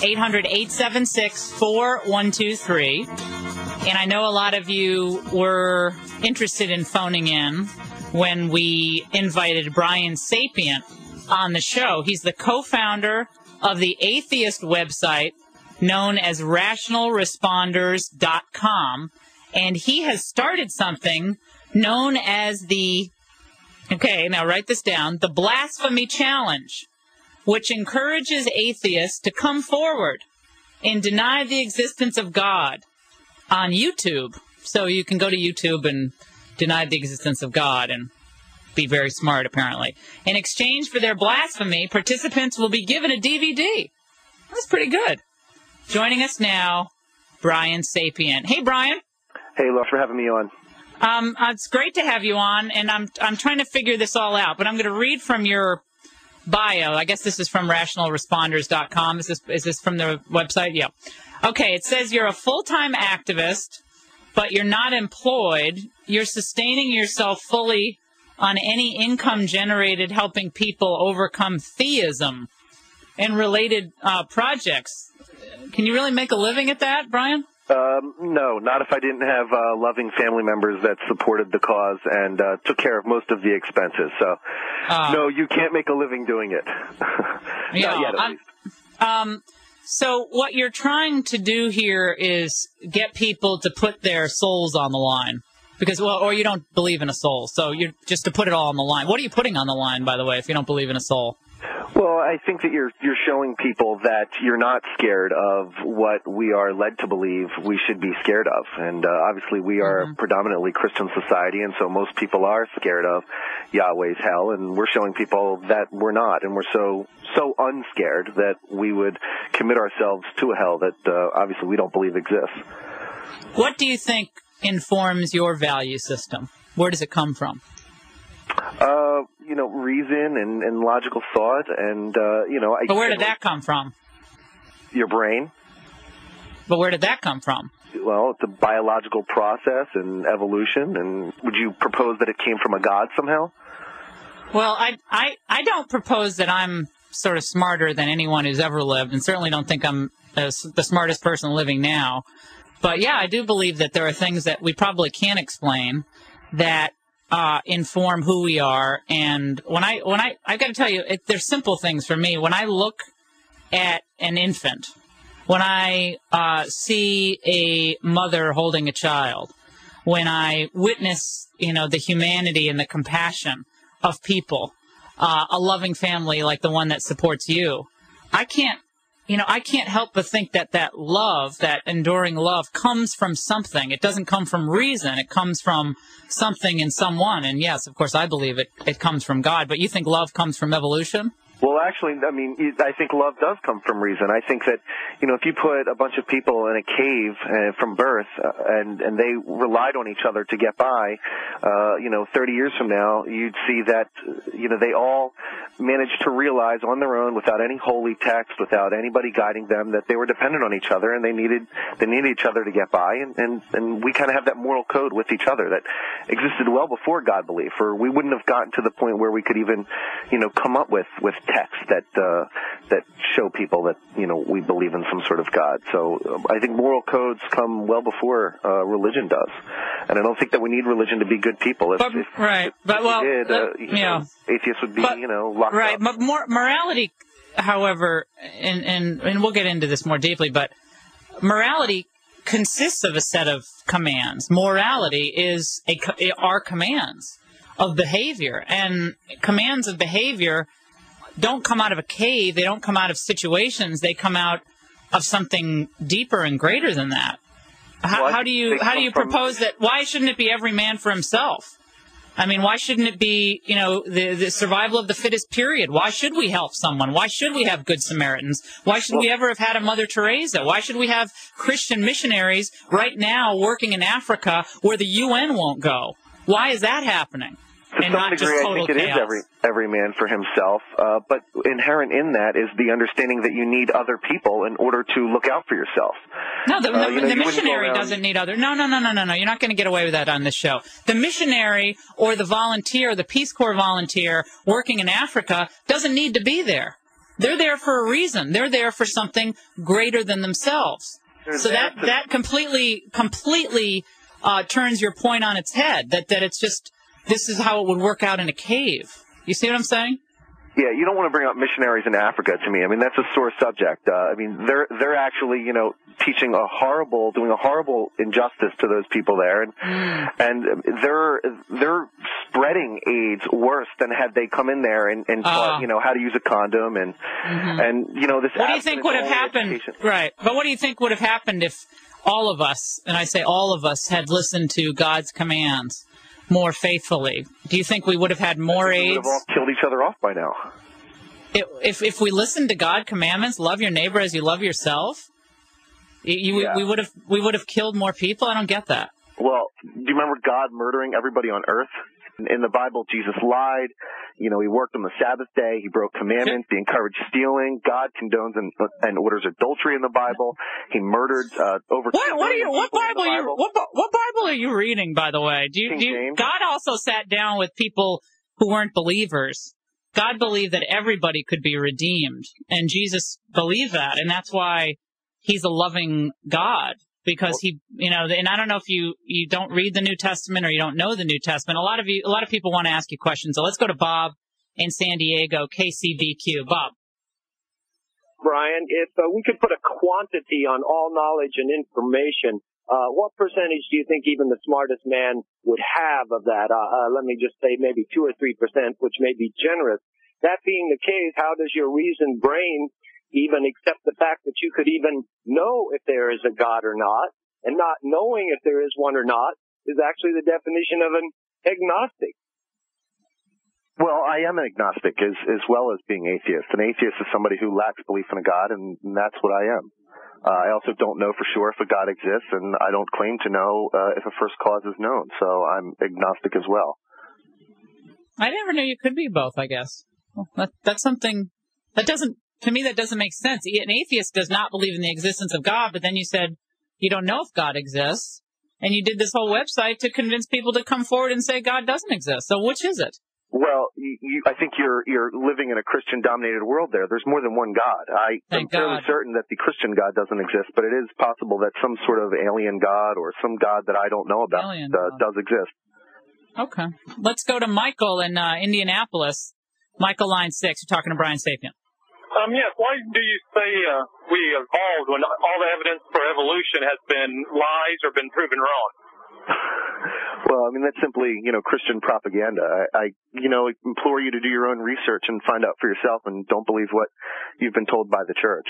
800-876-4123. And I know a lot of you were interested in phoning in when we invited Brian Sapient on the show. He's the co-founder of the atheist website known as rationalresponders.com. And he has started something known as now write this down, the Blasphemy Challenge, which encourages atheists to come forward and deny the existence of God on YouTube. So you can go to YouTube and deny the existence of God and be very smart, apparently. In exchange for their blasphemy, participants will be given a DVD. That's pretty good. Joining us now, Brian Sapient. Hey, Brian. Hey, Laura, for having me on. It's great to have you on, and I'm trying to figure this all out, but I'm going to read from your bio. I guess this is from rationalresponders.com. Is this from the website? Yeah. Okay, it says you're a full-time activist, but you're not employed. You're sustaining yourself fully on any income generated helping people overcome theism and related projects. Can you really make a living at that, Brian? No, not if I didn't have loving family members that supported the cause and took care of most of the expenses. So, no, you can't make a living doing it. Not yet, at least. So what you're trying to do here is get people to put their souls on the line. Or you don't believe in a soul. So you're just to put it all on the line. What are you putting on the line, by the way, if you don't believe in a soul? Well, I think that you're showing people that you're not scared of what we are led to believe we should be scared of. And obviously we are a predominantly Christian society, and so most people are scared of Yahweh's hell, and we're showing people that we're not, and we're so unscared that we would commit ourselves to a hell that obviously we don't believe exists. What do you think informs your value system? Where does it come from? Reason and logical thought, and But where did that come from? Your brain. But where did that come from? Well, it's a biological process and evolution. And would you propose that it came from a god somehow? Well, I don't propose that I'm sort of smarter than anyone who's ever lived, and certainly don't think I'm the smartest person living now. But yeah, I do believe that there are things that we probably can't explain that inform who we are. And I've got to tell you, there's simple things for me. When I look at an infant, when I see a mother holding a child, when I witness, the humanity and the compassion of people, a loving family like the one that supports you, I can't help but think that love, that enduring love, comes from something. It doesn't come from reason. It comes from something and someone. And yes, of course, I believe it comes from God. But you think love comes from evolution? Well, actually, I think love does come from reason. I think that, if you put a bunch of people in a cave from birth and they relied on each other to get by, 30 years from now, you'd see that, they all managed to realize on their own, without any holy text, without anybody guiding them, that they were dependent on each other and they needed each other to get by. And we kind of have that moral code with each other that existed well before God belief, or we wouldn't have gotten to the point where we could even, come up with texts that show people that we believe in some sort of God. So I think moral codes come well before religion does, and I don't think that we need religion to be good people. If atheists would be locked up. But morality, however, and we'll get into this more deeply, but morality consists of a set of commands. Morality are commands of behavior, and commands of behavior don't come out of a cave. They don't come out of situations. They come out of something deeper and greater than that. How do you propose that? Why shouldn't it be every man for himself? Why shouldn't it be, the survival of the fittest period? Why should we help someone? Why should we have good Samaritans? Why should we ever have had a Mother Teresa? Why should we have Christian missionaries right now working in Africa where the UN won't go? Why is that happening? To some degree, I think it is every man for himself, but inherent in that is the understanding that you need other people in order to look out for yourself. No, the missionary doesn't need other. No. You're not going to get away with that on this show. The missionary or the volunteer, the Peace Corps volunteer working in Africa doesn't need to be there. They're there for a reason. They're there for something greater than themselves. So that completely turns your point on its head, that it's just, this is how it would work out in a cave. You see what I'm saying? Yeah, you don't want to bring up missionaries in Africa to me. I mean, that's a sore subject. I mean, they're actually, doing a horrible injustice to those people there, and they're spreading AIDS worse than had they come in there and taught, how to use a condom and this. What do you think would have happened? Education. Right, but what do you think would have happened if all of us, and I say all of us, had listened to God's commands more faithfully? Do you think we would have had more AIDS? We would have all killed each other off by now. If we listened to God's commandments, love your neighbor as you love yourself, we would have killed more people. I don't get that. Well, do you remember God murdering everybody on earth? In the Bible, Jesus lied. He worked on the Sabbath day. He broke commandments. He encouraged stealing. God condones and orders adultery in the Bible. He murdered over. What Bible are you reading, by the way? God also sat down with people who weren't believers. God believed that everybody could be redeemed, and Jesus believed that, and that's why He's a loving God. Because he, and I don't know if you don't read the New Testament or you don't know the New Testament. A lot of people want to ask you questions. So let's go to Bob in San Diego, KCBQ. Bob. Brian, if we could put a quantity on all knowledge and information, what percentage do you think even the smartest man would have of that? Let me just say maybe 2 or 3%, which may be generous. That being the case, how does your reasoned brain even accept the fact that you could even know if there is a God or not, and not knowing if there is one or not is actually the definition of an agnostic? Well, I am an agnostic as well as being atheist. An atheist is somebody who lacks belief in a God, and that's what I am. I also don't know for sure if a God exists, and I don't claim to know if a first cause is known, so I'm agnostic as well. I never knew you could be both, I guess. Well, that's something that doesn't, to me, that doesn't make sense. An atheist does not believe in the existence of God, but then you said you don't know if God exists, and you did this whole website to convince people to come forward and say God doesn't exist. So which is it? Well, I think you're living in a Christian-dominated world there. There's more than one God. I'm fairly certain that the Christian God doesn't exist, but it is possible that some sort of alien God or some God that I don't know about does exist. Okay. Let's go to Michael in Indianapolis. Michael, line 6. You're talking to Brian Sapient. Yes. Why do you say we evolved when all the evidence for evolution has been lies or been proven wrong? Well, I mean, that's simply, Christian propaganda. I implore you to do your own research and find out for yourself, and don't believe what you've been told by the church.